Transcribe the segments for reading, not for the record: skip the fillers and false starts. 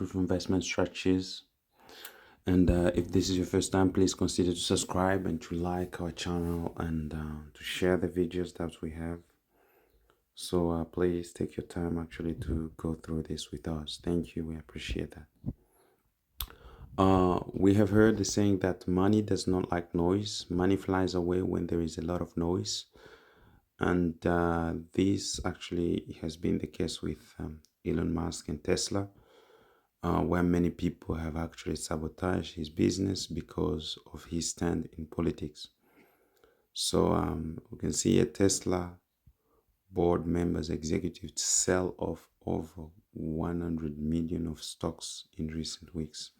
bulletproof investment strategies. And if this is your first time, please consider to subscribe and to like our channel and to share the videos that we have. So please take your time actually to go through this with us. Thank you. We appreciate that. We have heard the saying that money does not like noise. Money flies away when there is a lot of noise. And this actually has been the case with Elon Musk and Tesla, where many people have actually sabotaged his business because of his stand in politics. So we can see a Tesla board members executive sell off over 100 million of stocks in recent weeks.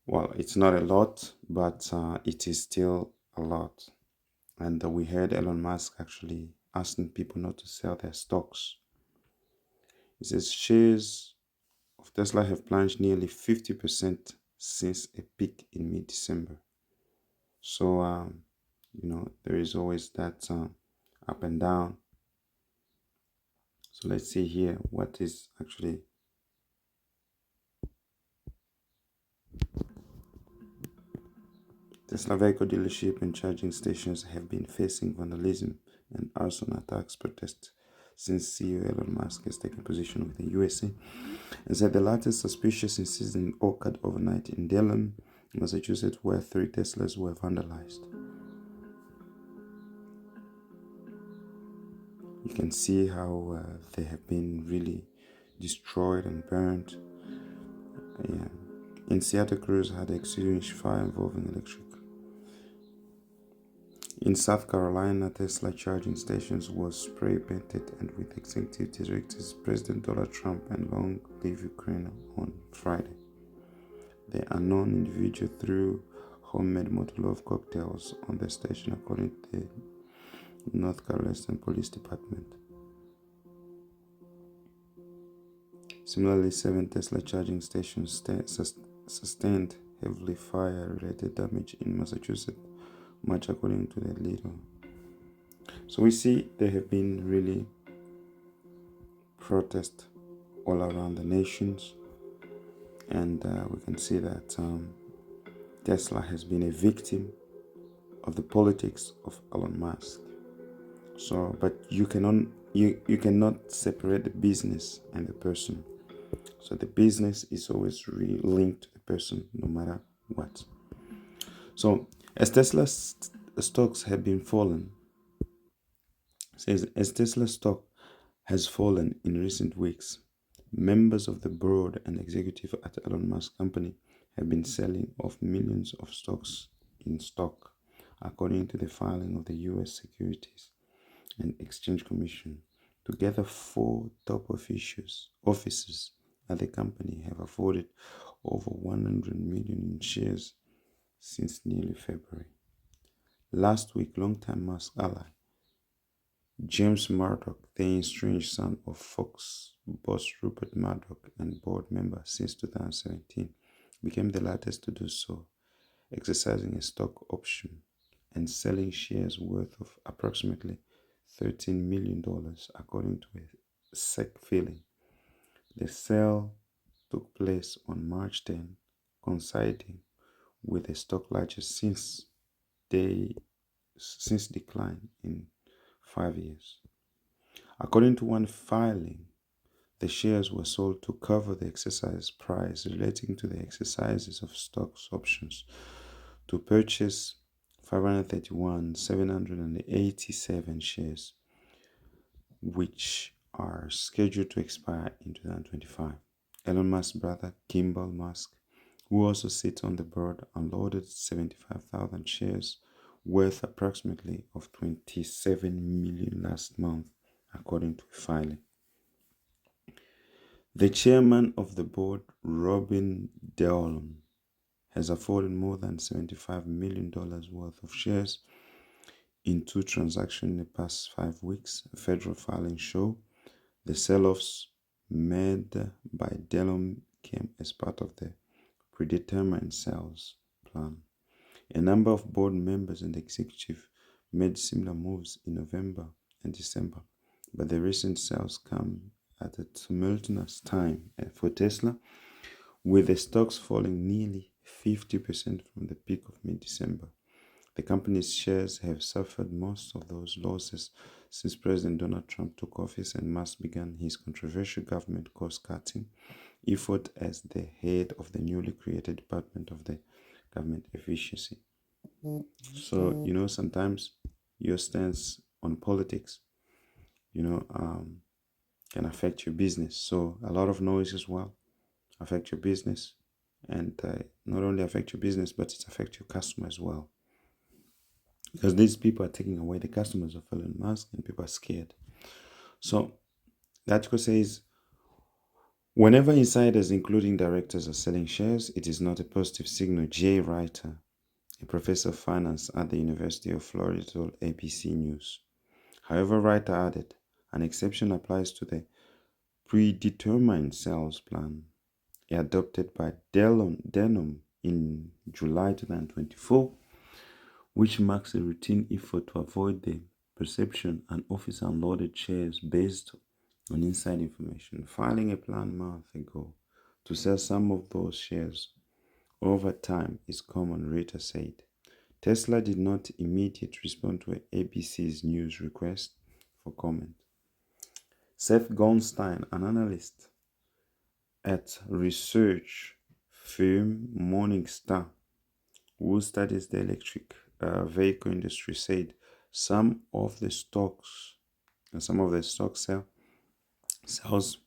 Well, it's not a lot, but it is still a lot. And we heard Elon Musk actually asking people not to sell their stocks. He says shares of Tesla have plunged nearly 50% since a peak in mid-December. So, there is always that up and down. So let's see here what is actually Tesla vehicle dealership and charging stations have been facing vandalism and arson attacks protests since CEO Elon Musk has taken position with the USA and said the latest suspicious incident occurred overnight in Delham, Massachusetts, where 3 Teslas were vandalized. You can see how they have been really destroyed and burned. Yeah. In Seattle, crews had extinguished fire involving electric. In South Carolina, Tesla charging stations was spray painted and with executive directors President Donald Trump and Long Live Ukraine on Friday. The unknown individual threw homemade Molotov cocktails on the station, according to the North Carolina Police Department. Similarly, 7 Tesla charging stations sustained heavily fire-related damage in Massachusetts, much according to the leader. So we see there have been really protests all around the nations, and we can see that Tesla has been a victim of the politics of Elon Musk. So, but you cannot separate the business and the person. So the business is always really linked to the person, no matter what. So as Tesla's stocks have been fallen, says as Tesla stock has fallen in recent weeks, members of the board and executive at Elon Musk company have been selling off millions of stocks in stock, according to the filing of the U.S. Securities and Exchange Commission. Together, 4 top officers at the company have afforded over 100 million in shares since nearly February. Last week, longtime Musk ally James Murdoch, the estranged son of Fox boss Rupert Murdoch and board member since 2017, became the latest to do so, exercising a stock option and selling shares worth of approximately $13 million, according to a SEC filing. The sale took place on March 10, coinciding with the stock largest since decline in 5 years. According to one filing, the shares were sold to cover the exercise price relating to the exercises of stock options to purchase 531,787 shares, which are scheduled to expire in 2025. Elon Musk's brother, Kimball Musk, who also sits on the board, unloaded 75,000 shares worth approximately of 27 million last month, according to a filing. The chairman of the board, Robin Deolon, has afforded more than $75 million worth of shares in 2 transactions in the past 5 weeks, a federal filing show. The sell-offs made by Deolon came as part of the predetermined sales plan. A number of board members and executive made similar moves in November and December, but the recent sales come at a tumultuous time for Tesla with the stocks falling nearly 50% from the peak of mid-December. The company's shares have suffered most of those losses since President Donald Trump took office and Musk began his controversial government cost-cutting effort as the head of the newly created Department of the Government Efficiency. So, sometimes your stance on politics, can affect your business. So a lot of noise as well affect your business, and not only affect your business, but it affects your customer as well. Because these people are taking away the customers of Elon Musk, and people are scared. So the article says, whenever insiders, including directors, are selling shares, it is not a positive signal. Jay Reiter, a professor of finance at the University of Florida, told ABC News. However, Reiter added, an exception applies to the predetermined sales plan adopted by Denom in July 2024, which marks a routine effort to avoid the perception an officer unloaded shares based on inside information. Filing a plan a month ago to sell some of those shares over time is common, Reiter said. Tesla did not immediately respond to ABC's news request for comment. Seth Goldstein, an analyst at research firm Morningstar, who studies the electric vehicle industry, said some of the stocks sales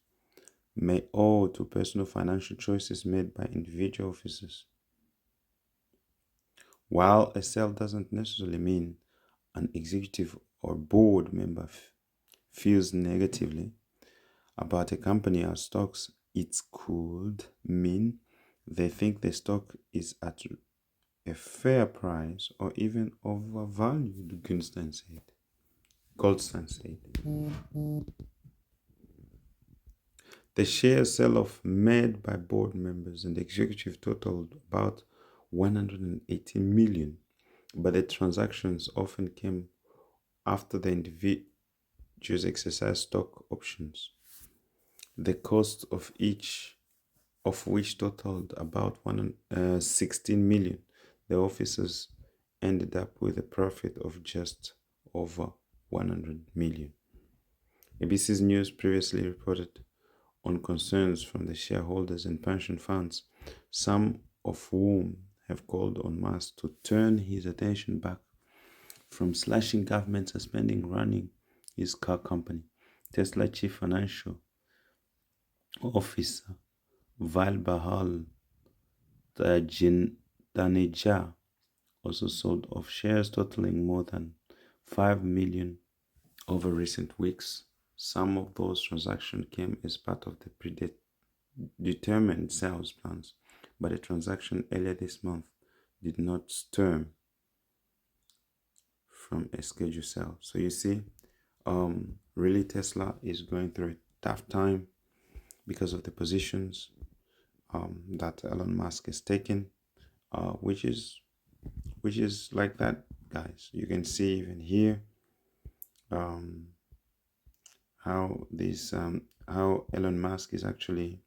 may owe to personal financial choices made by individual officers. While a sale doesn't necessarily mean an executive or board member feels negatively about a company or stocks, it could mean they think the stock is at a fair price or even overvalued, Goldstein said. The share sell-off made by board members and the executive totaled about 180 million, but the transactions often came after the individuals exercised stock options, the cost of each of which totaled about 16 million. The officers ended up with a profit of just over 100 million. ABC's News previously reported on concerns from the shareholders and pension funds, some of whom have called on Musk to turn his attention back from slashing government spending running his car company. Tesla chief financial officer Vibhore Taneja also sold off shares totaling more than 5 million over recent weeks. Some of those transactions came as part of the predetermined sales plans, but a transaction earlier this month did not stem from a scheduled sale. So you see, really Tesla is going through a tough time because of the positions that Elon Musk is taking, which is like that, guys. You can see even here how Elon Musk is actually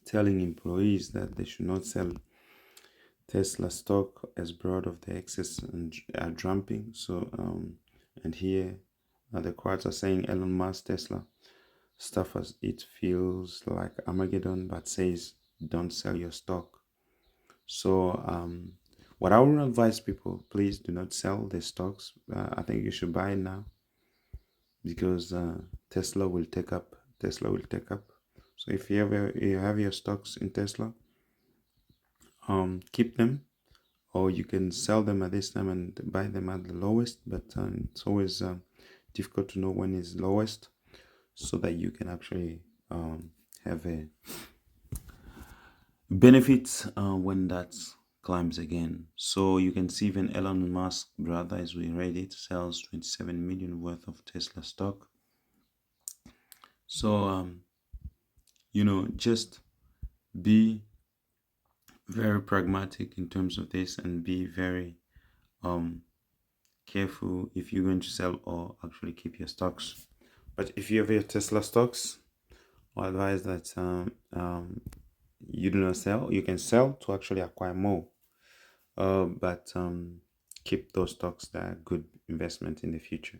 telling employees that they should not sell Tesla stock as broad of the excess and dumping. So and here the quotes are saying Elon Musk Tesla stuff as it feels like Armageddon, but says don't sell your stock. So what I would advise people, please do not sell the stocks. I think you should buy it now, because Tesla will take up. So if you have your stocks in Tesla, keep them, or you can sell them at this time and buy them at the lowest. But it's always difficult to know when is lowest, so that you can actually have a benefit when that climbs again. So you can see even Elon Musk brother, as we read it, sells 27 million worth of Tesla stock. So just be very pragmatic in terms of this, and be very careful if you're going to sell or actually keep your stocks. But if you have your Tesla stocks, I advise that you do not sell, you can sell to actually acquire more. But keep those stocks that are good investment in the future.